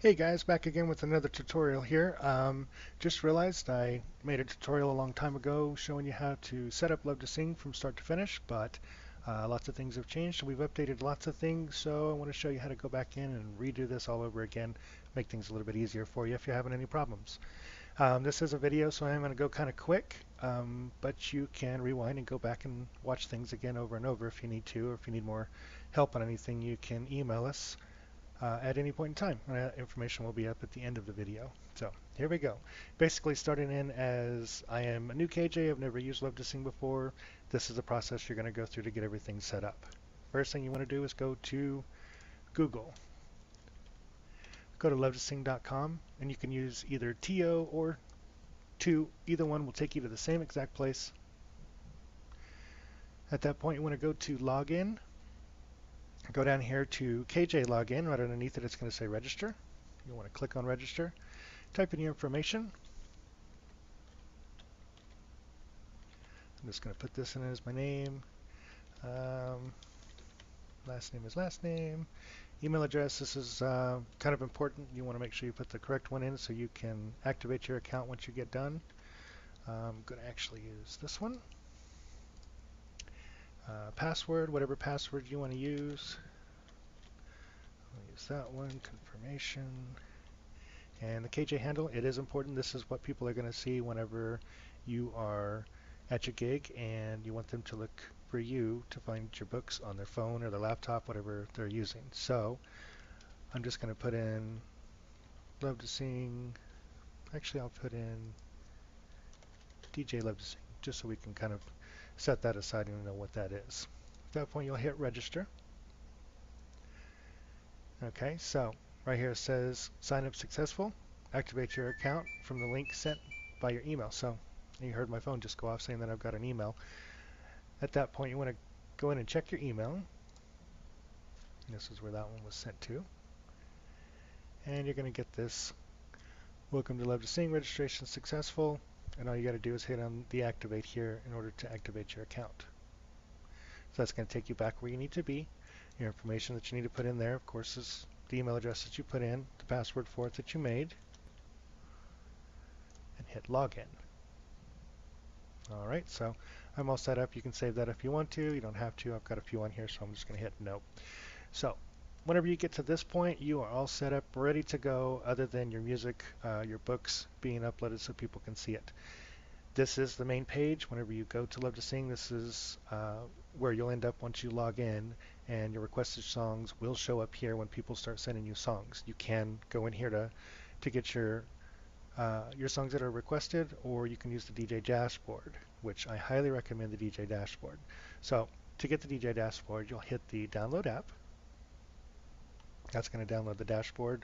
Hey guys, back again with another tutorial here. Just realized I made a tutorial a long time ago showing you how to set up Luv2sing from start to finish, but lots of things have changed. We've updated lots of things, so I want to show you how to go back in and redo this all over again, make things a little bit easier for you if you're having any problems. This is a video, so I'm going to go kind of quick, but you can rewind and go back and watch things again over and over if you need to, or if you need more help on anything, you can email us at any point in time. Information will be up at the end of the video. So here we go. Basically starting in as I am a new KJ, I've never used Luv2sing before. This is the process you're going to go through to get everything set up. First thing you want to do is go to Google. Go to luv2sing.com and you can use either TO or to. Either one will take you to the same exact place. At that point you want to go to login. Go down here to KJ login. Right underneath it it's going to say register. You want to click on register. Type in your information. I'm just going to put this in as my name. Last name is last name. Email address, this is kind of important. You want to make sure you put the correct one in so you can activate your account once you get done. I'm going to actually use this one. Password, whatever password you want to use. I'll use that one, confirmation. And the KJ handle, it is important. This is what people are going to see whenever you are at your gig and you want them to look for you to find your books on their phone or their laptop, whatever they're using. So I'm just going to put in Luv2sing. Actually, I'll put in DJ Luv2sing just so we can kind of set that aside and know what that is. At that point, you'll hit register. Okay, so right here it says sign up successful. Activate your account from the link sent by your email. So you heard my phone just go off saying that I've got an email. At that point, you want to go in and check your email. This is where that one was sent to. And you're going to get this. Welcome to Luv2sing, registration successful. And all you got to do is hit on the activate here in order to activate your account. So that's going to take you back where you need to be. Your information that you need to put in there, of course, is the email address that you put in, the password for it that you made, and hit login. All right, so I'm all set up. You can save that if you want to. You don't have to. I've got a few on here, so I'm just going to hit no. So whenever you get to this point, you are all set up, ready to go, other than your music, your books being uploaded so people can see it. This is the main page. Whenever you go to Luv2sing, this is where you'll end up once you log in, and your requested songs will show up here when people start sending you songs. You can go in here to get your songs that are requested, or you can use the DJ dashboard, which I highly recommend the DJ dashboard. So to get the DJ dashboard, you'll hit the download app. That's going to download the dashboard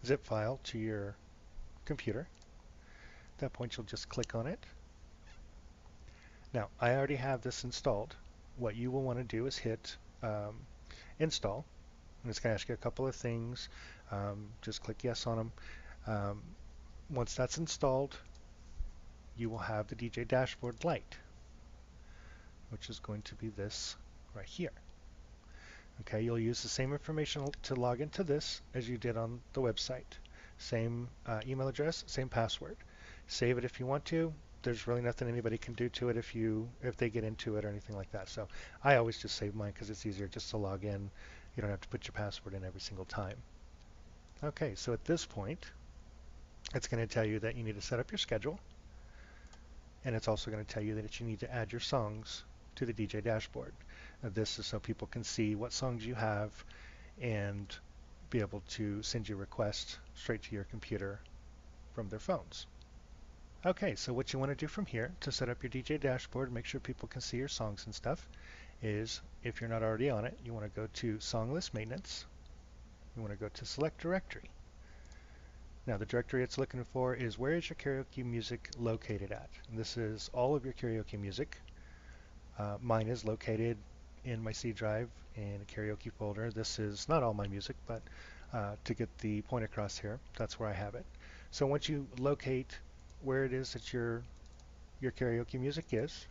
zip file to your computer. At that point, you'll just click on it. Now, I already have this installed. What you will want to do is hit install. And it's going to ask you a couple of things. Just click yes on them. Once that's installed, you will have the DJ dashboard light, which is going to be this right here. Okay, you'll use the same information to log into this as you did on the website. Same email address, same password. Save it if you want to. There's really nothing anybody can do to it if they get into it or anything like that. So I always just save mine because it's easier just to log in. You don't have to put your password in every single time. Okay, so at this point, it's going to tell you that you need to set up your schedule. And it's also going to tell you that you need to add your songs to the DJ dashboard. Now, this is so people can see what songs you have and be able to send you requests straight to your computer from their phones. Okay, so what you want to do from here to set up your DJ dashboard, make sure people can see your songs and stuff, is if you're not already on it, you want to go to Song List Maintenance. You want to go to Select Directory. Now the directory it's looking for is where is your karaoke music located at? And this is all of your karaoke music. Mine is located in my C drive in a karaoke folder. This is not all my music, but to get the point across here, that's where I have it. So once you locate where it is that your karaoke music is,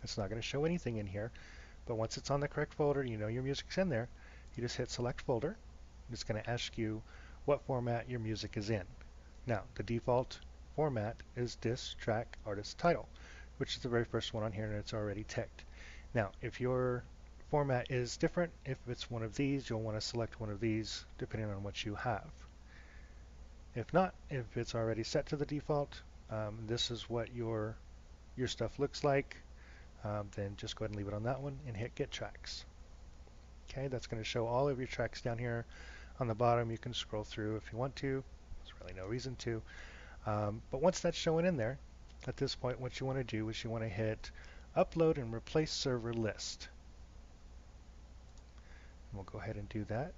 it's not going to show anything in here, but once it's on the correct folder, you know your music's in there, you just hit select folder. It's going to ask you what format your music is in. Now, the default format is disc, track, artist, title, which is the very first one on here, and it's already ticked. Now, if your format is different, if it's one of these, you'll want to select one of these depending on what you have. If not, if it's already set to the default, this is what your stuff looks like, then just go ahead and leave it on that one and hit Get Tracks. Okay, that's going to show all of your tracks down here on the bottom. You can scroll through if you want to. There's really no reason to. But once that's showing in there, at this point, what you want to do is you want to hit Upload and Replace Server List. And we'll go ahead and do that.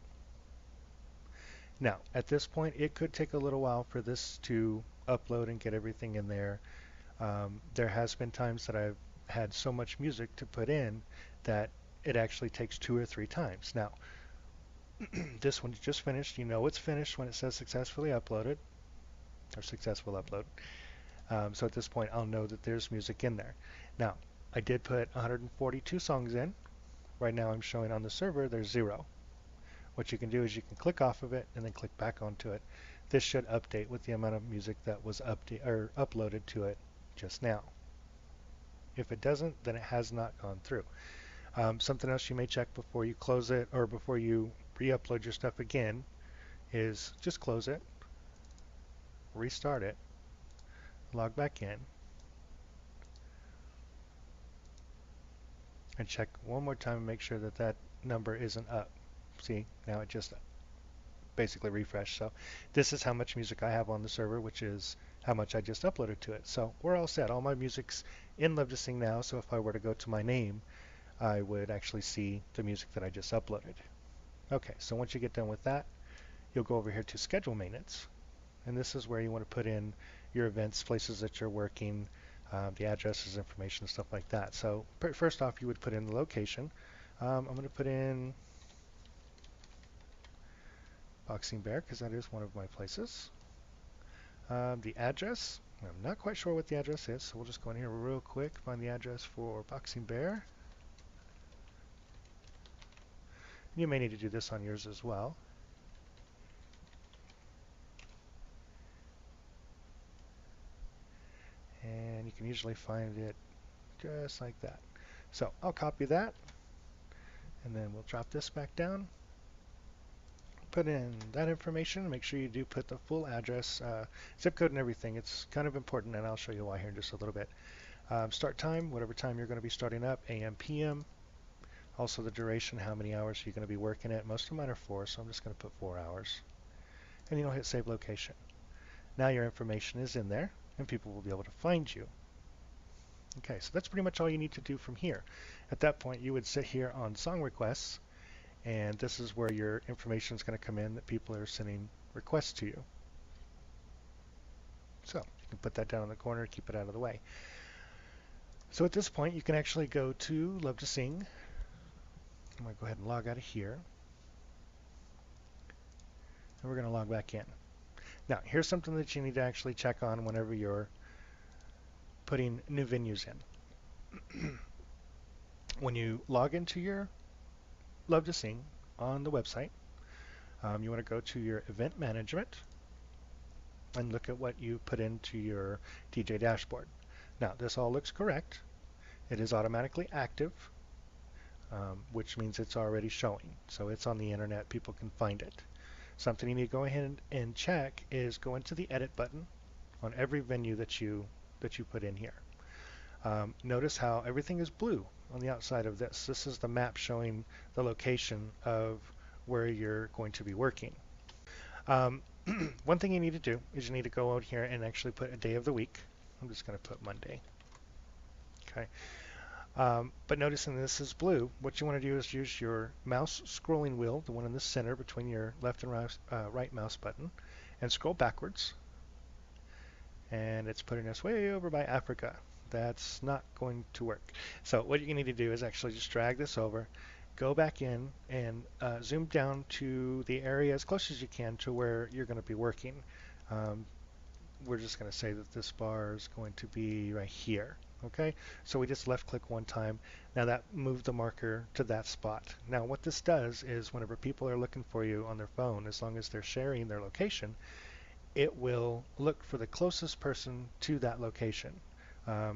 Now, at this point, it could take a little while for this to upload and get everything in there. There has been times that I've had so much music to put in that it actually takes 2 or 3 times. Now, this one's just finished. You know it's finished when it says successfully uploaded or successful upload. So at this point, I'll know that there's music in there. Now, I did put 142 songs in. Right now I'm showing on the server there's 0. What you can do is you can click off of it and then click back onto it. This should update with the amount of music that was uploaded to it just now. If it doesn't, then it has not gone through. Something else you may check before you close it or before you re-upload your stuff again is just close it, restart it, log back in, and check one more time and make sure that that number isn't up. See, now it just basically refreshed. So this is how much music I have on the server, which is how much I just uploaded to it. So we're all set. All my music's in Luv2sing now, so if I were to go to my name, I would actually see the music that I just uploaded. Okay, so once you get done with that, you'll go over here to Schedule Maintenance, and this is where you want to put in your events, places that you're working, the addresses, information, stuff like that. So first off, you would put in the location. I'm going to put in Boxing Bear because that is one of my places. The address, I'm not quite sure what the address is, so we'll just go in here real quick, find the address for Boxing Bear. You may need to do this on yours as well. And you can usually find it just like that. So I'll copy that, and then we'll drop this back down. Put in that information. Make sure you do put the full address, zip code and everything. It's kind of important, and I'll show you why here in just a little bit. Start time, whatever time you're going to be starting up, AM, PM. Also the duration, how many hours you're going to be working at. Most of mine are 4, so I'm just going to put 4 hours. And you'll hit Save Location. Now your information is in there, and people will be able to find you. Okay, so that's pretty much all you need to do from here. At that point, you would sit here on Song Requests, and this is where your information is going to come in that people are sending requests to you. So you can put that down in the corner, keep it out of the way. So at this point, you can actually go to Luv2sing. I'm going to go ahead and log out of here. And we're going to log back in. Now, here's something that you need to actually check on whenever you're putting new venues in. When you log into your Luv2sing on the website, you want to go to your event management and look at what you put into your DJ dashboard. Now, this all looks correct. It is automatically active, which means it's already showing. So it's on the internet. People can find it. Something you need to go ahead and check is go into the edit button on every venue that you put in here. Notice how everything is blue on the outside of this. This is the map showing the location of where you're going to be working. One thing you need to do is you need to go out here and actually put a day of the week. I'm just going to put Monday. Okay. But noticing this is blue, what you want to do is use your mouse scrolling wheel, the one in the center between your left and right mouse button, and scroll backwards. And it's putting us way over by Africa. That's not going to work. So what you need to do is actually just drag this over, go back in, and zoom down to the area as close as you can to where you're going to be working. We're just going to say that this bar is going to be right here. Okay, so we just left click one time. Now that moved the marker to that spot. Now what this does is whenever people are looking for you on their phone, as long as they're sharing their location, it will look for the closest person to that location.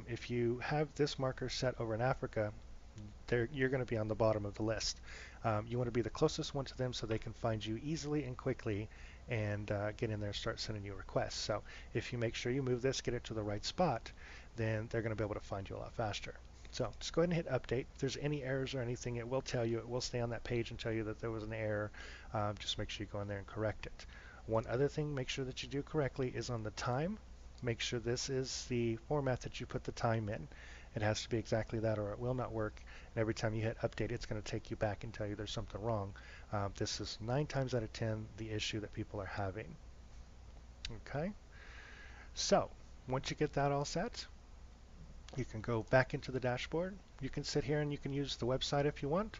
If you have this marker set over in Africa, you're going to be on the bottom of the list. You want to be the closest one to them so they can find you easily and quickly and get in there and start sending you requests. So if you make sure you move this, get it to the right spot, then they're going to be able to find you a lot faster. So just go ahead and hit update. If there's any errors or anything, it will tell you. It will stay on that page and tell you that there was an error. Just make sure you go in there and correct it. One other thing, make sure that you do correctly is on the time. Make sure this is the format that you put the time in. It has to be exactly that or it will not work. And every time you hit update, it's going to take you back and tell you there's something wrong. This is 9 times out of 10 the issue that people are having. Okay, so once you get that all set, you can go back into the dashboard. You can sit here and you can use the website if you want,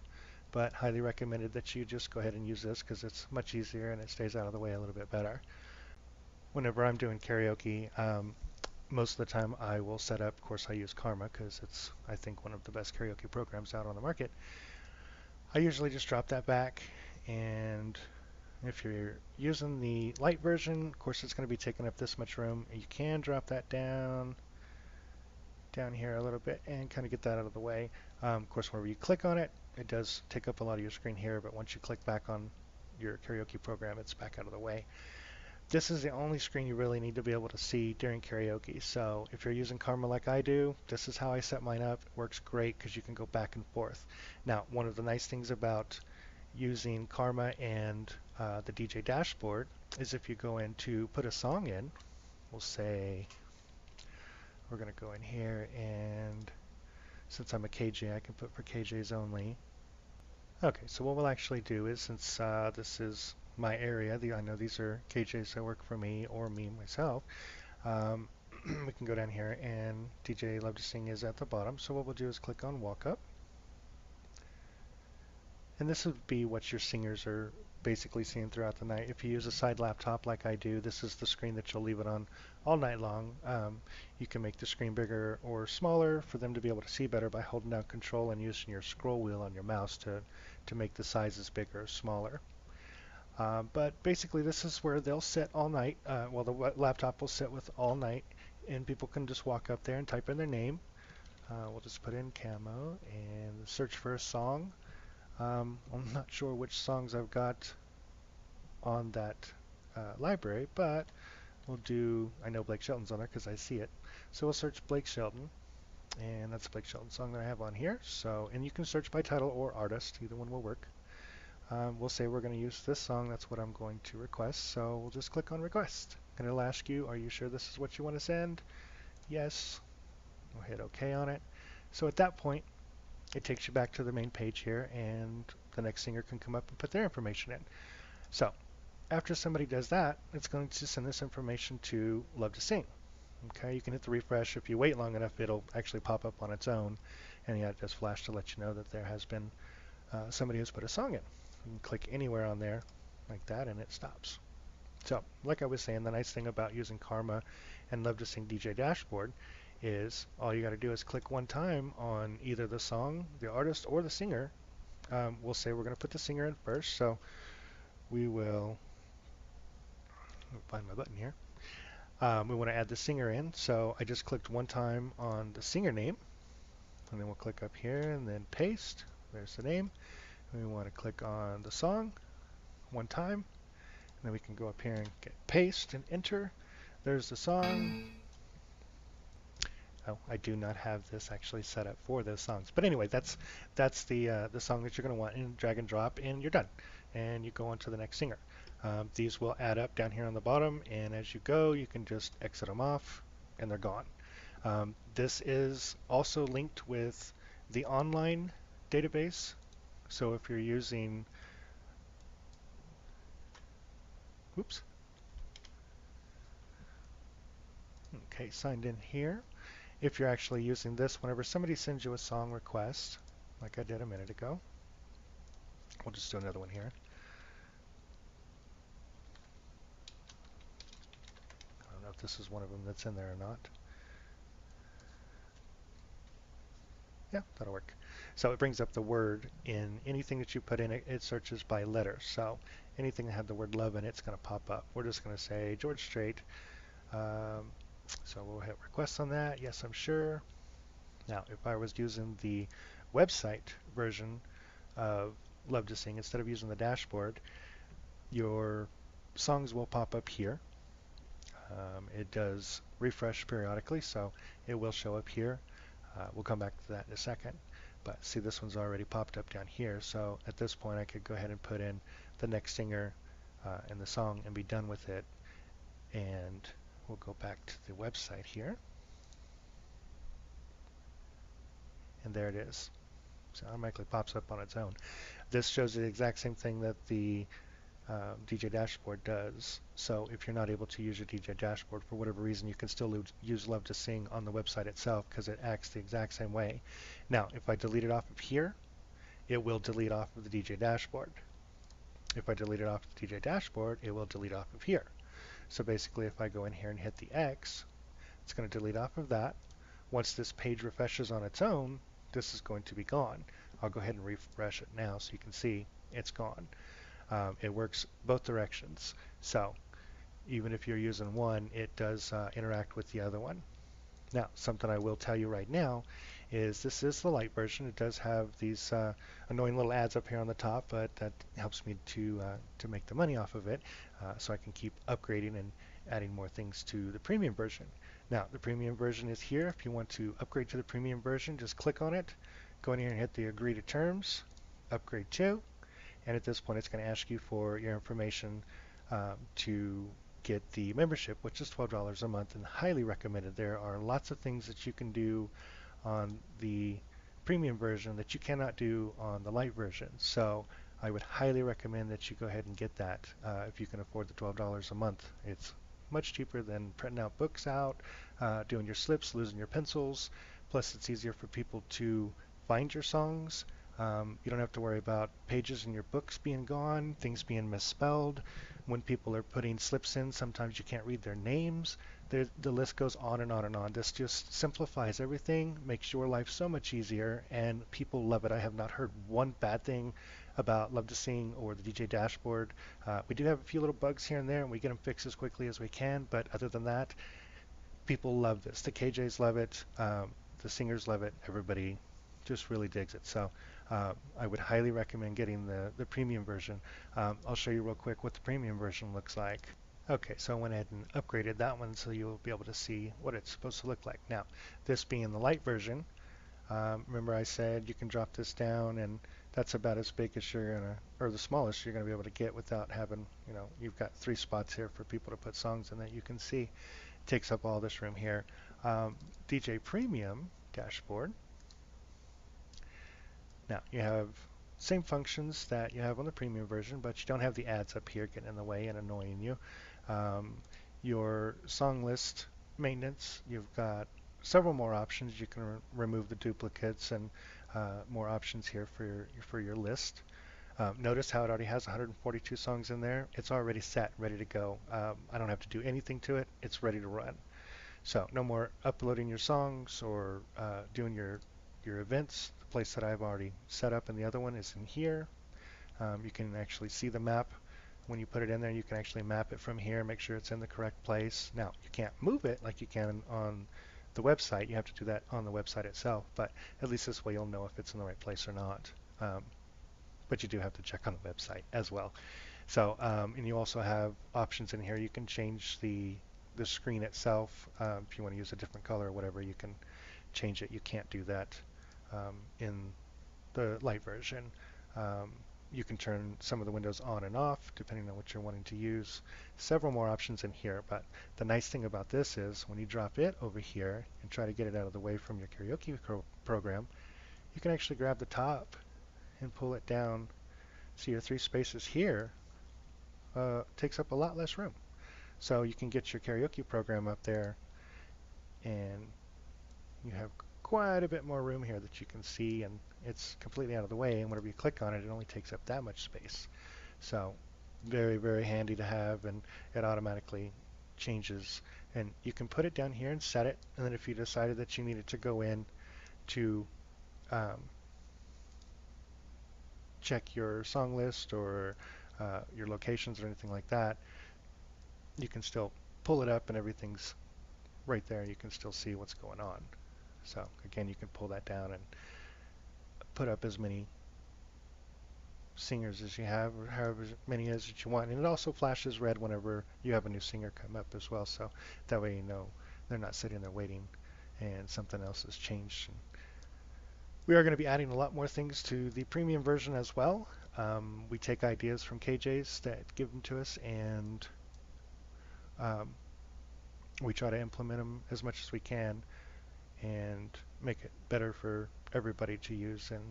but highly recommended that you just go ahead and use this because it's much easier and it stays out of the way a little bit better. Whenever I'm doing karaoke, most of the time I will set up, of course I use Karma because it's, I think, one of the best karaoke programs out on the market. I usually just drop that back, and if you're using the light version, of course it's going to be taking up this much room. You can drop that down here a little bit and kind of get that out of the way. Of course, whenever you click on it, it does take up a lot of your screen here, but once you click back on your karaoke program, it's back out of the way. This is the only screen you really need to be able to see during karaoke. So if you're using Karma like I do, this is how I set mine up. It works great because you can go back and forth. Now, one of the nice things about using Karma and the DJ dashboard is if you go in to put a song in, we'll say we're going to go in here, and since I'm a KJ, I can put for KJs only. Okay, so what we'll actually do is, since this is my area, I know these are KJs that work for me or me myself, um, we can go down here and DJ Luv2sing is at the bottom. So what we'll do is click on walk up. And this would be what your singers are basically seeing throughout the night. If you use a side laptop like I do, this is the screen that you'll leave it on all night long. You can make the screen bigger or smaller for them to be able to see better by holding down control and using your scroll wheel on your mouse to make the sizes bigger or smaller. But basically this is where they'll sit all night. Well, the laptop will sit with all night, and people can just walk up there and type in their name. We'll just put in Kammo and search for a song. I'm not sure which songs I've got on that library, but we'll do, I know Blake Shelton's on there because I see it. So we'll search Blake Shelton, and that's a Blake Shelton song that I have on here. So, and you can search by title or artist, either one will work. We'll say we're going to use this song, that's what I'm going to request. So we'll just click on request. And it'll ask you, are you sure this is what you want to send? Yes. We'll hit OK on it. So at that point, it takes you back to the main page here, and the next singer can come up and put their information in. So after somebody does that, it's going to send this information to Luv2sing. Okay, you can hit the refresh. If you wait long enough, it'll actually pop up on its own, and yeah, it does flash to let you know that there has been somebody who's put a song in. You can click anywhere on there like that, and it stops. So, like I was saying, the nice thing about using Karma and Luv2sing DJ Dashboard is all you got to do is click one time on either the song, the artist, or the singer. We'll say we're going to put the singer in first, so we will find my button here. We want to add the singer in, so I just clicked one time on the singer name, and then we'll click up here and then paste. There's the name. And we want to click on the song one time, and then we can go up here and get paste and enter. There's the song. Oh, I do not have this actually set up for those songs. But anyway, that's the song that you're going to want, and drag and drop, and you're done. And you go on to the next singer. These will add up down here on the bottom, and as you go, you can just exit them off, and they're gone. This is also linked with the online database. So if you're using, whoops, okay, signed in here. If you're actually using this, whenever somebody sends you a song request, like I did a minute ago, we'll just do another one here. I don't know if this is one of them that's in there or not. Yeah, that'll work. So it brings up the word in anything that you put in it. It searches by letter. So anything that had the word love in it, it's going to pop up. We're just going to say George Strait. Um, so we'll hit request on that. Yes, I'm sure. Now, if I was using the website version of Luv2sing, instead of using the dashboard, your songs will pop up here. It does refresh periodically, so it will show up here. We'll come back to that in a second. But see, this one's already popped up down here. So at this point, I could go ahead and put in the next singer and the song and be done with it. And we'll go back to the website here. And there it is. So it automatically pops up on its own. This shows the exact same thing that the DJ dashboard does. So if you're not able to use your DJ dashboard for whatever reason, you can still use Luv2sing on the website itself because it acts the exact same way. Now, if I delete it off of here, it will delete off of the DJ dashboard. If I delete it off of the DJ dashboard, it will delete off of here. So basically, if I go in here and hit the X, it's going to delete off of that. Once this page refreshes on its own, this is going to be gone. I'll go ahead and refresh it now so you can see it's gone. It works both directions. So even if you're using one, it does interact with the other one. Now, something I will tell you right now is this is the light version. It does have these annoying little ads up here on the top, but that helps me to make the money off of it, so I can keep upgrading and adding more things to the premium version. Now, the premium version is here. If you want to upgrade to the premium version, just click on it, go in here and hit the agree to terms, upgrade to, and at this point it's going to ask you for your information to get the membership, which is $12 a month, and highly recommended. There are lots of things that you can do on the premium version that you cannot do on the light version. So I would highly recommend that you go ahead and get that if you can afford the $12 a month. It's much cheaper than printing out books out, doing your slips, losing your pencils. Plus, it's easier for people to find your songs. You don't have to worry about pages in your books being gone, things being misspelled. When people are putting slips in, sometimes you can't read their names. The list goes on and on and on. This just simplifies everything, makes your life so much easier, and people love it. I have not heard one bad thing about Luv2sing or the DJ dashboard. We do have a few little bugs here and there, and we get them fixed as quickly as we can, but other than that, people love this. The KJs love it, the singers love it, everybody just really digs it. So I would highly recommend getting the premium version. I'll show you real quick what the premium version looks like. Okay, so I went ahead and upgraded that one so you'll be able to see what it's supposed to look like. Now, this being the light version, remember I said you can drop this down and that's about as big as you're gonna, or the smallest you're gonna be able to get without having, you've got 3 spots here for people to put songs in that you can see. It takes up all this room here. DJ Premium dashboard. Now, you have same functions that you have on the premium version, but you don't have the ads up here getting in the way and annoying you. Your song list maintenance, you've got several more options. You can remove the duplicates and more options here for your list. Notice how it already has 142 songs in there. It's already set, ready to go. I don't have to do anything to it. It's ready to run. So no more uploading your songs or doing your events. The place that I've already set up in the other one is in here. You can actually see the map. When you put it in there, you can actually map it from here, make sure it's in the correct place. Now, you can't move it like you can on the website. You have to do that on the website itself, but at least this way you'll know if it's in the right place or not. But you do have to check on the website as well. So, and you also have options in here. You can change the screen itself. If you want to use a different color or whatever, you can change it. You can't do that in the light version. You can turn some of the windows on and off depending on what you're wanting to use. Several more options in here, but the nice thing about this is when you drop it over here and try to get it out of the way from your karaoke program, you can actually grab the top and pull it down. So your 3 spaces here takes up a lot less room. So you can get your karaoke program up there and you have quite a bit more room here that you can see, and it's completely out of the way, and whenever you click on it, it only takes up that much space. So very, very handy to have, and it automatically changes. And you can put it down here and set it, and then if you decided that you needed to go in to um, check your song list or your locations or anything like that, you can still pull it up and everything's right there. You can still see what's going on. So again, you can pull that down and put up as many singers as you have, or however many as that you want. And it also flashes red whenever you have a new singer come up as well. So that way you know they're not sitting there waiting and something else has changed. And we are going to be adding a lot more things to the premium version as well. We take ideas from KJs that give them to us, and um, we try to implement them as much as we can and make it better for everybody to use and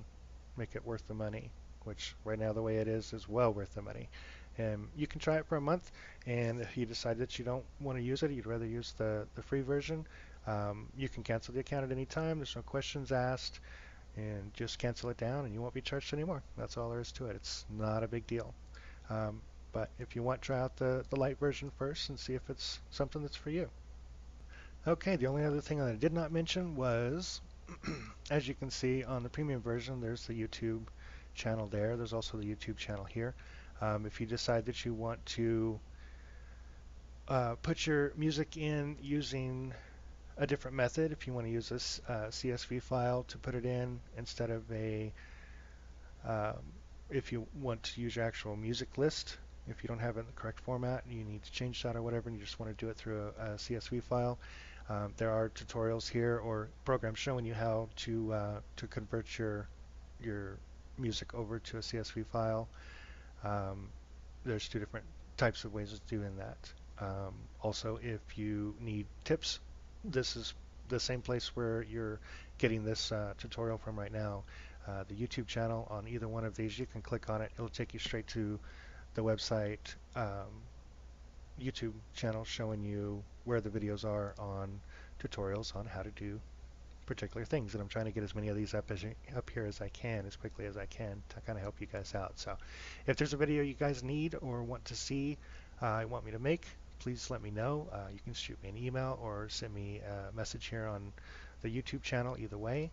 make it worth the money, which right now the way it is well worth the money. And you can try it for a month, and if you decide that you don't want to use it, you'd rather use the free version, you can cancel the account at any time. There's no questions asked, and just cancel it down and you won't be charged anymore. That's all there is to it. It's not a big deal. Um, but if you want, try out the light version first and see if it's something that's for you. Okay, the only other thing that I did not mention was, as you can see on the premium version, there's the YouTube channel there. There's also the YouTube channel here. If you decide that you want to put your music in using a different method, if you want to use this CSV file to put it in instead of um, if you want to use your actual music list, if you don't have it in the correct format and you need to change that or whatever, and you just want to do it through a CSV file, there are tutorials here or programs showing you how to convert your music over to a CSV file. Um, there's two different types of ways of doing that. Also, if you need tips, this is the same place where you're getting this tutorial from right now. The YouTube channel on either one of these, you can click on it. It'll take you straight to the website YouTube channel showing you where the videos are on tutorials on how to do particular things. And I'm trying to get as many of these up here as I can, as quickly as I can, to kind of help you guys out. So if there's a video you guys need or want to see, want me to make, please let me know. You can shoot me an email or send me a message here on the YouTube channel. Either way,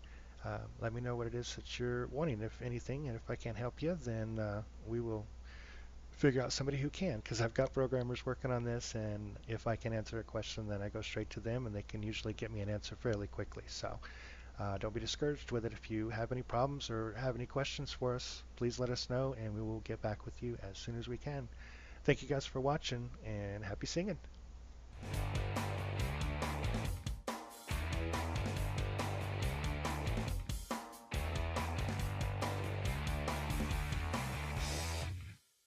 let me know what it is that you're wanting, if anything, and if I can't help you, then we will figure out somebody who can, because I've got programmers working on this, and if I can answer a question, then I go straight to them and they can usually get me an answer fairly quickly. So don't be discouraged with it. If you have any problems or have any questions for us, please let us know and we will get back with you as soon as we can. Thank you guys for watching, and happy singing.